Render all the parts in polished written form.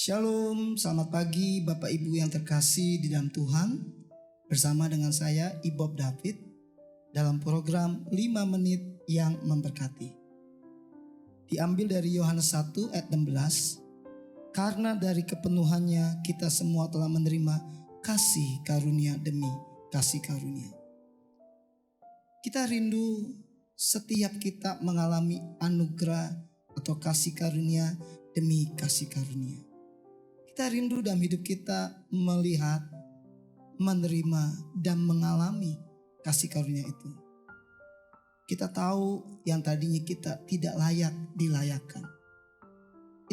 Shalom, selamat pagi Bapak Ibu yang terkasih di dalam Tuhan. Bersama dengan saya Ibob David dalam program 5 menit yang memberkati. Diambil dari Yohanes 1 ayat 16. Karena dari kepenuhannya kita semua telah menerima kasih karunia demi kasih karunia. Kita rindu setiap kita mengalami anugerah atau kasih karunia demi kasih karunia. Kita rindu dalam hidup kita melihat, menerima, dan mengalami kasih karunia itu. Kita tahu yang tadinya kita tidak layak dilayakkan.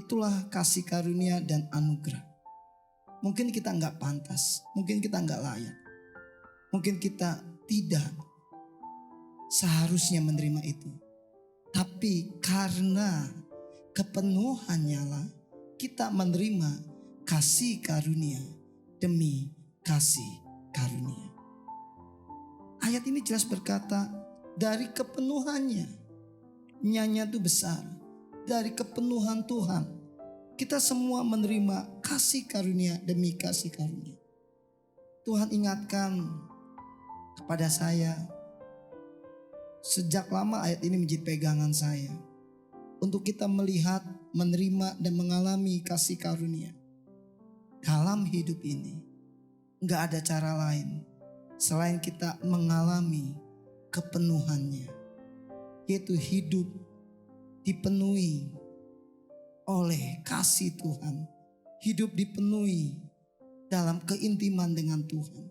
Itulah kasih karunia dan anugerah. Mungkin kita nggak pantas, mungkin kita nggak layak. Mungkin kita tidak seharusnya menerima itu. Tapi karena kepenuhannya lah kita menerima kasih karunia demi kasih karunia. Ayat ini jelas berkata, dari kepenuhannya, nyanya itu besar, dari kepenuhan Tuhan, kita semua menerima kasih karunia demi kasih karunia. Tuhan ingatkan kepada saya, sejak lama ayat ini menjadi pegangan saya, untuk kita melihat, menerima, dan mengalami kasih karunia. Dalam hidup ini gak ada cara lain selain kita mengalami kepenuhannya, yaitu hidup dipenuhi oleh kasih Tuhan, hidup dipenuhi dalam keintiman dengan Tuhan.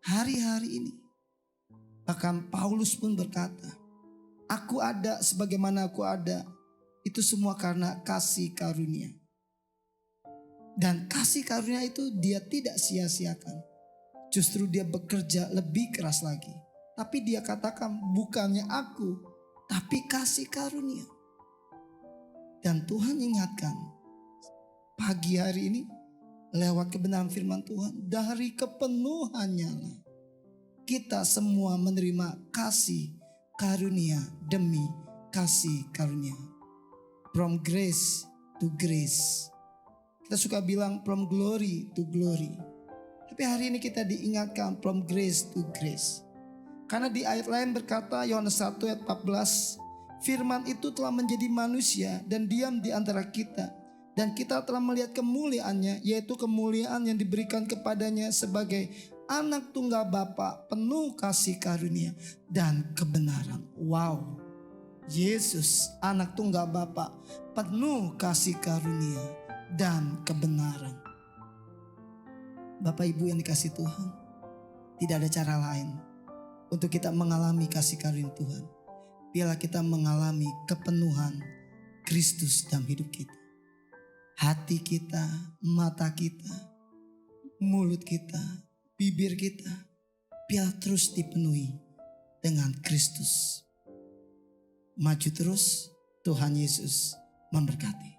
Hari-hari ini bahkan Paulus pun berkata, aku ada sebagaimana aku ada, itu semua karena kasih karunia. Dan kasih karunia itu dia tidak sia-siakan. Justru dia bekerja lebih keras lagi. Tapi dia katakan bukannya aku, tapi kasih karunia. Dan Tuhan ingatkan pagi hari ini lewat kebenaran firman Tuhan, dari kepenuhannya lah kita semua menerima kasih karunia demi kasih karunia. From grace to grace. Kita suka bilang from glory to glory. Tapi hari ini kita diingatkan from grace to grace. Karena di ayat lain berkata, Yohanes 1 ayat 14, firman itu telah menjadi manusia dan diam di antara kita. Dan kita telah melihat kemuliaannya, yaitu kemuliaan yang diberikan kepadanya sebagai anak tunggal Bapa, penuh kasih karunia dan kebenaran. Wow, Yesus anak tunggal Bapa, penuh kasih karunia dan kebenaran. Bapak Ibu yang dikasih Tuhan, tidak ada cara lain untuk kita mengalami kasih karunia Tuhan. Biarlah kita mengalami kepenuhan Kristus dalam hidup kita. Hati kita, mata kita, mulut kita, bibir kita, biar terus dipenuhi dengan Kristus. Maju terus, Tuhan Yesus memberkati.